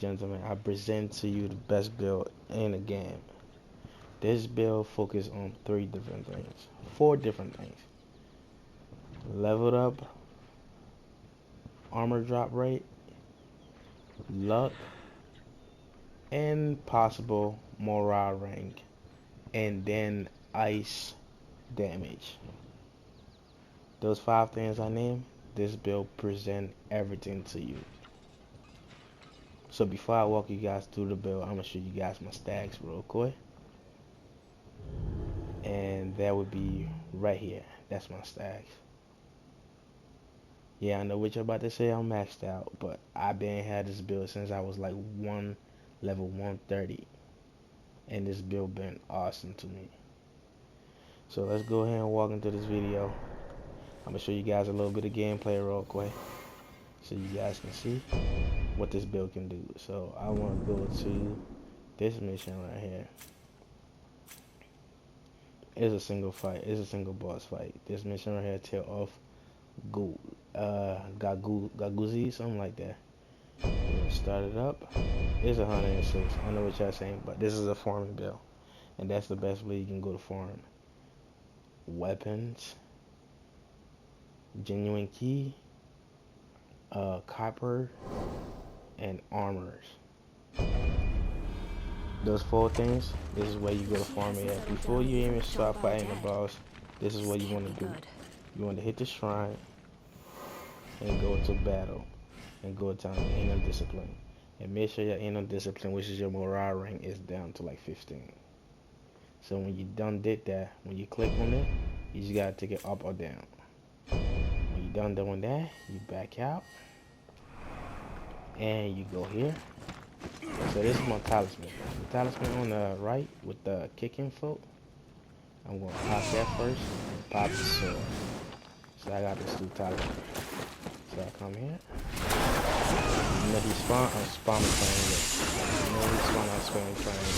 gentlemen, I present to you the best build in the game. This build focuses on four different things: leveled up, armor drop rate, luck, and possible morale rank, and then ice damage. Those five things I named, this build present everything to you. So before I walk you guys through the build, I'm gonna show you guys my stacks real quick. And that would be right here. That's my stacks. Yeah, I know what you're about to say, I'm maxed out, but I've been had this build since I was like level 130. And this build been awesome to me. So let's go ahead and walk into this video. I'm gonna show you guys a little bit of gameplay real quick, so you guys can see what this build can do. So I want to go to this mission right here. It's a single fight. It's a single boss fight. This mission right here, Tear off Gaguzi, something like that. Start it up. It's 106. I know what y'all saying, but this is a farming build, and that's the best way you can go to farm. Weapons, genuine key, copper, and armors. Those four things, this is where you go to farm it at. Before you even start fighting the boss, this is what you want to do. You want to hit the shrine and go to battle and go down to inner discipline. And make sure your inner discipline, which is your morale rank, is down to like 15. So when you done did that, when you click on it, you just gotta take it up or down. When you done doing that, you back out and you go here. So this is my talisman. The talisman on the right with the kicking foot. I'm gonna pop that first and pop the sword. So I got this two talismans. So I come here. You know he spawn, I'm spawning triangle. You know he spawn, I'm spawning triangle.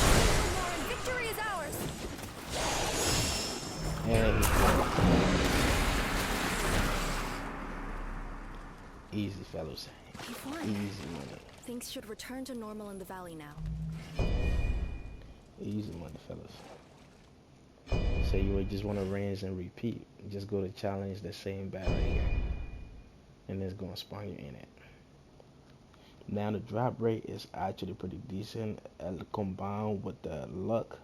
Victory is ours. And he's gone. Easy, fellas. Easy money. Things should return to normal in the valley now. Easy money, fellas. So you would just want to rinse and repeat. Just go to challenge the same battle again, and it's gonna spawn you in it. Now the drop rate is actually pretty decent, combined with the luck,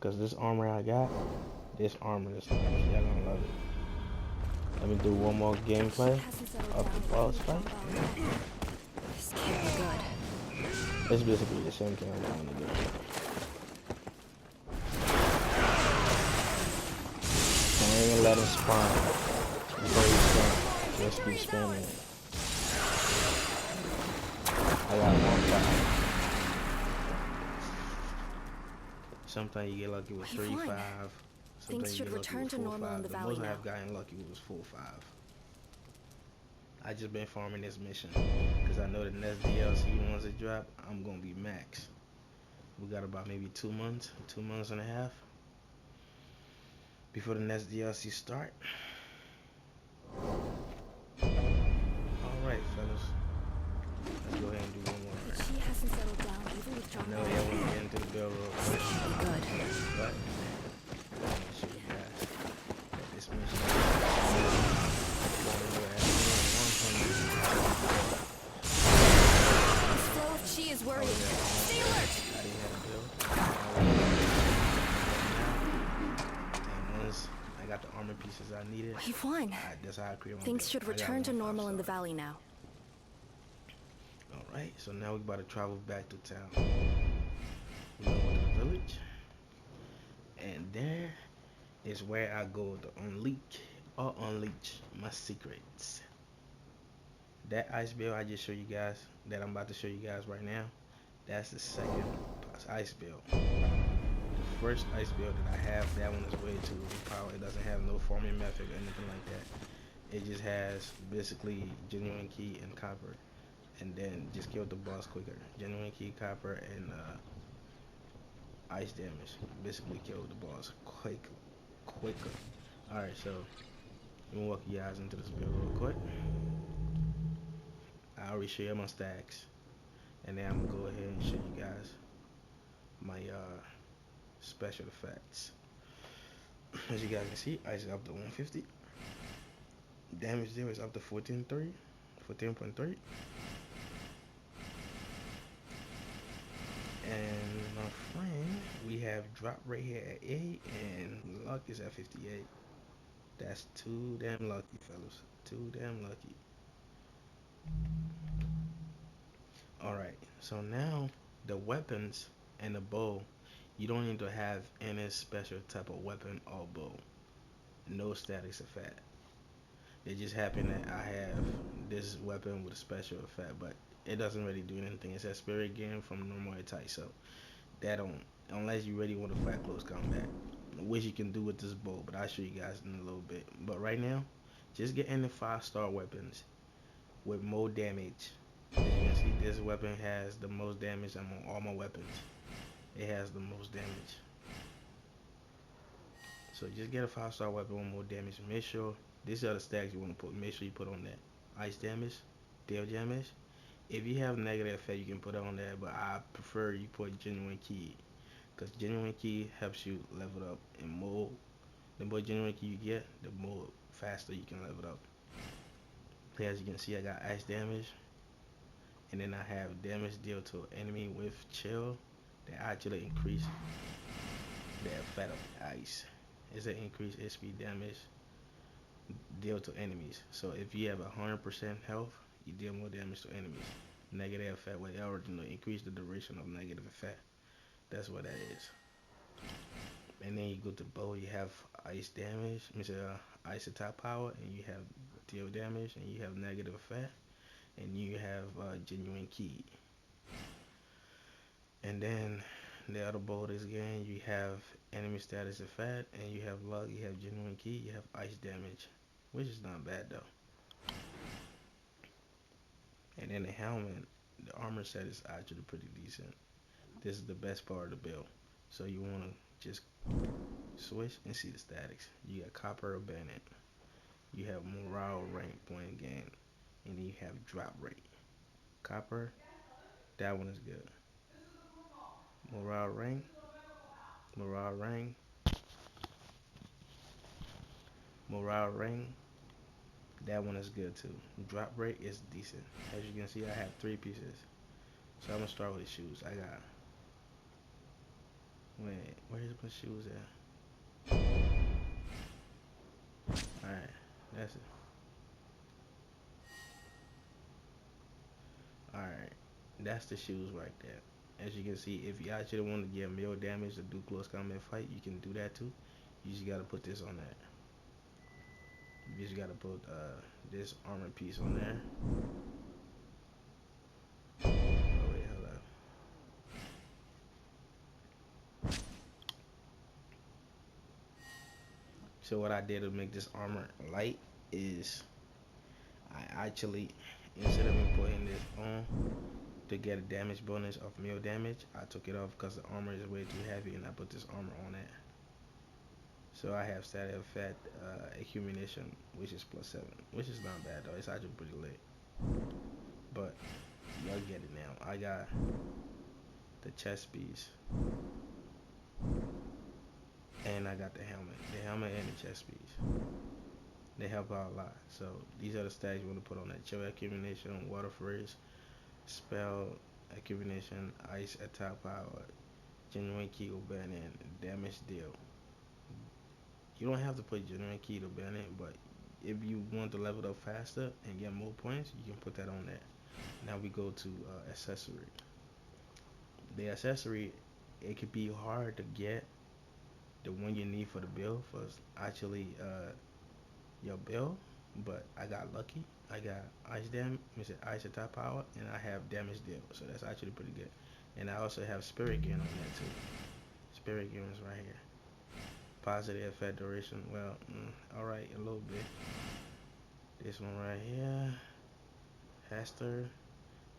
cause this armor I got, this armor is nice. Y'all gonna love it. Let me do one more gameplay of the boss fight. This can't be good. It's basically the same thing I'm going to do. I ain't gonna let him spawn before he spawns. Just keep spamming it. I got one five. Sometimes you get lucky with 3-5. Things should return to normal in the valley now. The most I have gotten lucky was 4-5. I just been farming this mission because I know the next DLC once it drop, I'm gonna be max. We got about maybe 2 months and a half before the next DLC start. Alright, fellas, let's go ahead and do one more. But she hasn't settled down even with John. I know y'all want to get into the build real quick, Good. but I'm gonna show you guys that this mission This flow of chi is worrying. Stay alert. I didn't have a build. And once I got the armor pieces I needed, We've won. that's how I create my Things build. should I got return to 1 normal in the 5-star. valley now. Alright, so now we're about to travel back to town. We're going to the village. And there is where I go to unleash my secrets. That ice build I just showed you guys, that I'm about to show you guys right now, that's the second ice build. The first ice build that I have, that one is way too overpowered. It doesn't have no farming method or anything like that. It just has basically genuine key and copper, and then just kill the boss quicker. Genuine key, copper, and ice damage. Basically kill the boss quicker. Alright, so I'm gonna walk you guys into this build real quick. I already share my stacks. And then I'm gonna go ahead and show you guys my special effects. As you guys can see, ice is up to 150. Damage deal is up to 14.3. 14.3. And my friend, we have drop right here at 8 and luck is at 58. That's too damn lucky, fellas. Too damn lucky. Alright, so now the weapons and the bow, you don't need to have any special type of weapon or bow. No statics effect. It just happened that I have this weapon with a special effect, but it doesn't really do anything. It's a spirit game from normal attack, so that don't, unless you really want to fight close combat, which you can do with this bow, but I'll show you guys in a little bit. But right now, just get in the 5-star weapons with more damage. As you can see, this weapon has the most damage among all my weapons. It has the most damage. So just get a 5-star weapon with more damage. Make sure these are the stacks you want to put. Make sure you put on that ice damage, deal damage. If you have negative effect, you can put it on there, but I prefer you put genuine key, because genuine key helps you level up. And more, the more genuine key you get, the more faster you can level up. As you can see, I got ice damage, and then I have damage deal to enemy with chill that actually increase the effect of ice. It's an increased HP damage deal to enemies. So if you have 100% health, you deal more damage to enemies. Negative effect, well, original increase the duration of negative effect. That's what that is. And then you go to bow, you have ice damage, ice attack power, and you have deal damage, and you have negative effect, and you have genuine key. And then the other bow is again, you have enemy status effect, and you have luck, you have genuine key, you have ice damage, which is not bad though. And then the helmet, the armor set is actually pretty decent. This is the best part of the build. So you want to just switch and see the statics. You got copper abandoned. You have morale rank point gain. And then you have drop rate. Copper, that one is good. Morale rank, morale rank, morale rank, that one is good too. Drop rate is decent. As you can see, I have 3 pieces. So I'm gonna start with the shoes. I got, wait, where's my shoes at? Alright, that's it. Alright, that's the shoes right there. As you can see, if you actually want to get melee damage to do close combat fight, you can do that too. You just gotta put this on there. You just gotta put this armor piece on there. Oh wait, hold up. So what I did to make this armor light is I actually, instead of me putting this on to get a damage bonus of melee damage, I took it off because the armor is way too heavy, and I put this armor on it. So I have static effect accumulation, which is +7, which is not bad though. It's actually pretty lit. But y'all get it now. I got the chest piece, and I got the helmet. The helmet and the chest piece. They help out a lot. So these are the stats you want to put on that. Chill accumulation, water freeze, spell accumulation, ice attack power, genuine key to ban in, damage deal. You don't have to put genuine key to ban it, but if you want to level up faster and get more points, you can put that on there. Now we go to accessory. The accessory, it could be hard to get the one you need for the build for actually your build, but I got lucky. I got ice attack power, and I have damage deal, so that's actually pretty good. And I also have spirit gear on that too. Spirit gear is right here. Positive effect duration. Well, alright, a little bit. This one right here. Haster.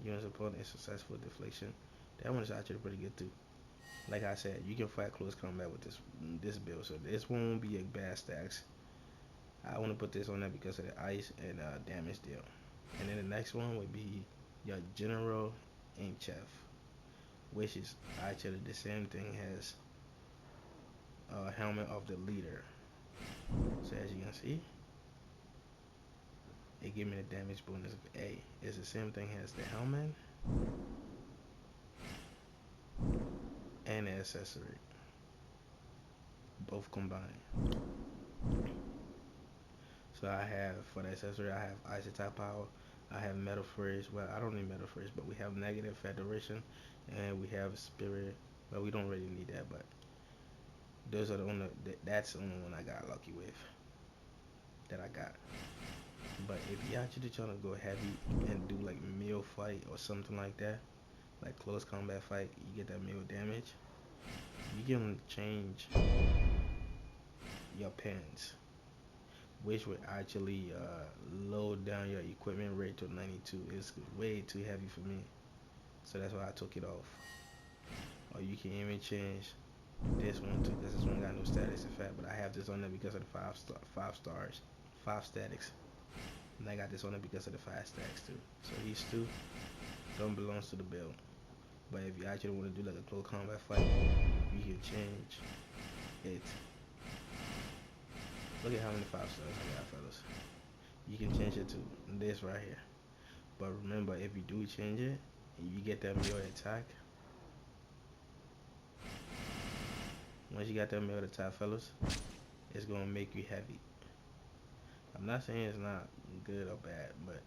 Units opponent is successful deflection. That one is actually pretty good too. Like I said, you can fight close combat with this build, so this one won't be a bad stacks. I want to put this on there because of the ice and damage deal. And then the next one would be your general and chef, which is actually the same thing as helmet of the leader. So as you can see, it gave me the damage bonus of A. It's the same thing as the helmet and the accessory, both combined. So I have, for the accessory, I have ice attack power. I have metal freeze. Well, I don't need metal freeze, but we have negative federation, and we have spirit. Well, we don't really need that, but those are the only. That's the only one I got lucky with. That I got. But if you actually trying to go heavy and do like meal fight or something like that, like close combat fight, you get that meal damage. You can change your pants, which would actually load down your equipment rate to 92. It's way too heavy for me, so that's why I took it off. Or you can even change this one too, because this one got no status effect, but I have this on there because of the five stars, 5 statics, and I got this on there because of the 5 stacks too. So these two don't belong to the build. But if you actually want to do like a close combat fight, you can change it. Look at how many 5 stars I got, fellas. You can change it to this right here. But remember, if you do change it, and you get that melee attack, once you got that melee attack, fellas, it's gonna make you heavy. I'm not saying it's not good or bad, but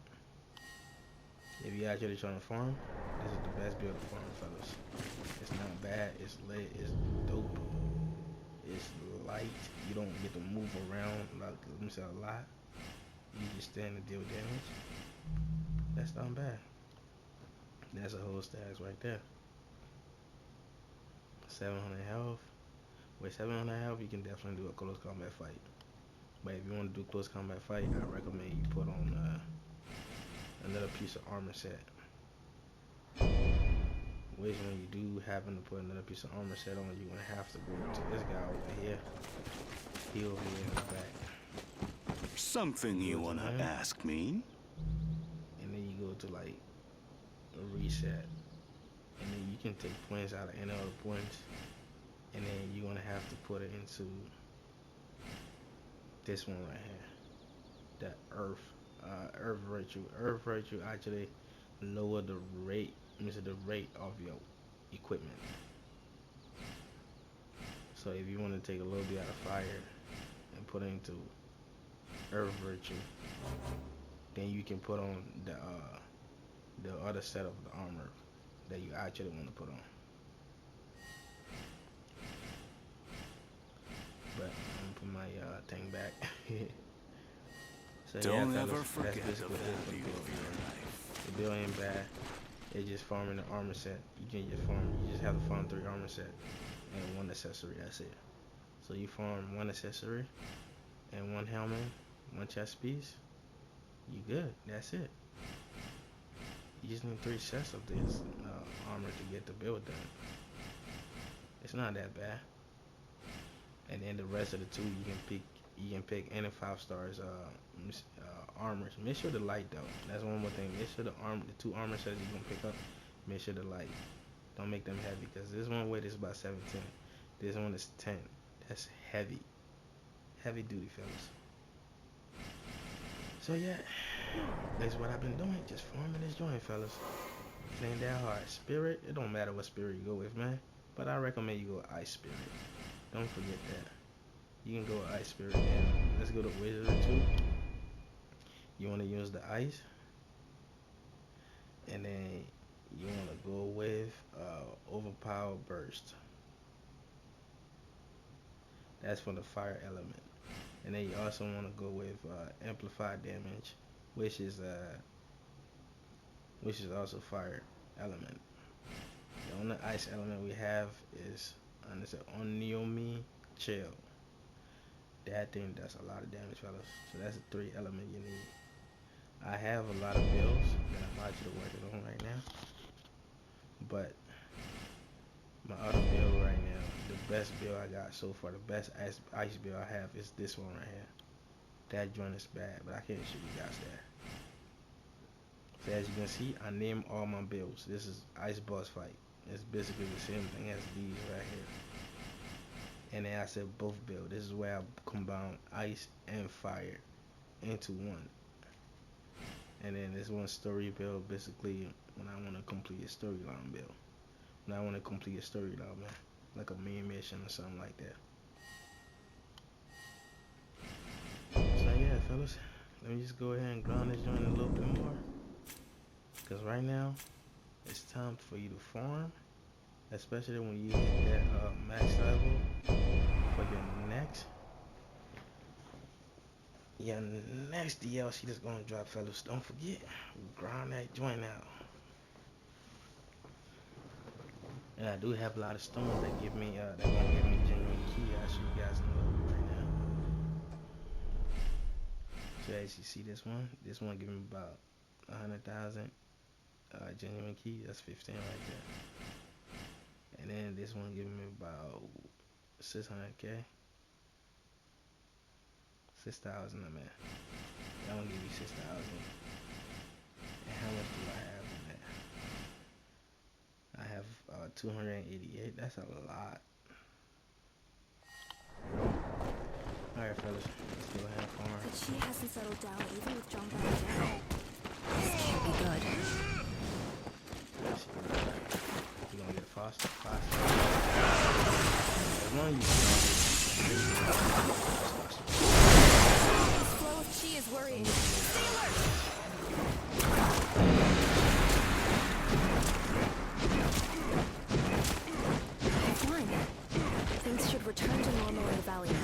if you actually trying to farm, this is the best build to farm, fellas. It's not bad, it's lit, it's dope, it's light. You don't get to move around like let me say a lot. You just stand and deal damage. That's not bad. That's a whole stats right there. 700 health. With 700 health, you can definitely do a close combat fight. But if you want to do close combat fight, I recommend you put on another piece of armor set. Which when you do happen to put another piece of armor set on, you're gonna have to go to this guy over here. He over here in the back. Something you wanna ask me? And then you go to like a reset. And then you can take points out of any other points. And then you're gonna have to put it into this one right here. The earth virtue. Earth virtue actually lower the rate, the rate of your equipment. So if you want to take a little bit out of fire and put it into earth virtue, then you can put on the other set of the armor that you actually want to put on. But I'm gonna put my thing back. So Don't yeah, ever fellas, forget that's the basically it for the value build. of your life. The build ain't bad. It's just farming the armor set. You can just farm. You just have to farm 3 armor set and 1 accessory. That's it. So you farm 1 accessory and 1 helmet, 1 chest piece. You good. That's it. You just need 3 sets of this armor to get the build done. It's not that bad. And then the rest of the 2 you can pick. You can pick any 5 stars armors. Make sure the light though. That's one more thing. Make sure the 2 armor sets you're gonna pick up. Make sure the light. Don't make them heavy because this one weight is about 17. This one is 10. That's heavy. Heavy duty, fellas. So yeah, that's what I've been doing. Just farming this joint, fellas. It ain't that hard. Spirit, it don't matter what spirit you go with, man. But I recommend you go ice spirit. Don't forget that. You can go ice spirit and let's go to wizard too. You want to use the ice, and then you want to go with overpower burst. That's for the fire element. And then you also want to go with amplified damage, which is also fire element. The only ice element we have is Oniomi Chill. That thing does a lot of damage, fellas. So that's the 3 element you need. I have a lot of builds that I'm actually working on right now. But my other build right now, the best build I got so far, the best ice build I have is this one right here. That joint is bad, but I can't show you guys that. So as you can see, I named all my builds. This is Ice Boss Fight. It's basically the same thing as these right here. And then I said both build. This is where I combine ice and fire into one. And then this one story build, basically when I want to complete a storyline build. When I want to complete a storyline, man, like a main mission or something like that. So yeah, fellas, let me just go ahead and grind this joint a little bit more. Cause right now, it's time for you to farm, especially when you hit that max level for your next DLC that's gonna drop, fellas. Don't forget, grind that joint out. And I do have a lot of stones that give me that gonna give me genuine key. I'll show you guys in a little bit right now. So as you see, this one give me about 100,000 genuine key. That's 15 right there. And then this one giving me about 600k. 6,000, I mean. That one give you 6,000. And how much do I have in that? I have 288. That's a lot. Alright, fellas. Let's go ahead and farm. But she hasn't settled down even with John down. This can't be good. You're gonna get faster. As long as you This flow of chi is worrying. Stay alert! Fine. Things should return to normal in the valley now.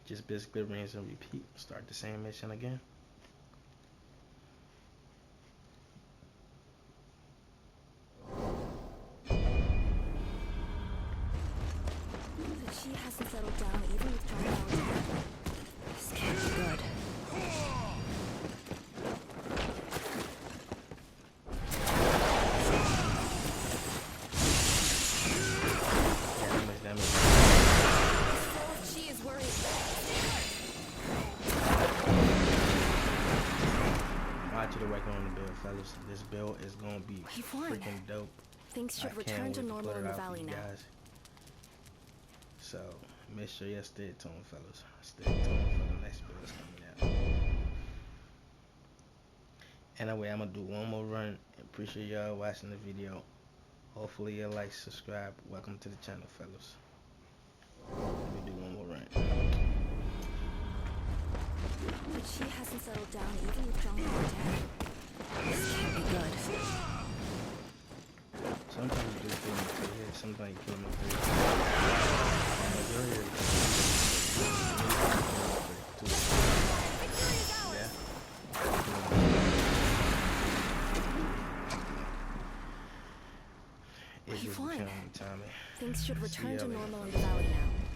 just basically rinse and repeat. Start the same mission again. But she hasn't settled down even with John down. This can't be good. To the record on the build, fellas. This build is gonna be freaking dope. Things should return to normal in the valley now. So make sure you stay tuned, fellas. Stay tuned for the next build that's coming out. Anyway, I'm gonna do one more run. Appreciate y'all watching the video. Hopefully you like, subscribe. Welcome to the channel, fellas. Let me do one more run. But she hasn't settled down even with John down. This can't be good. Sometimes you do kill me through here, sometimes you kill me through here. And the majority of the time, it's just becoming timing. Things should return to normal in the valley now.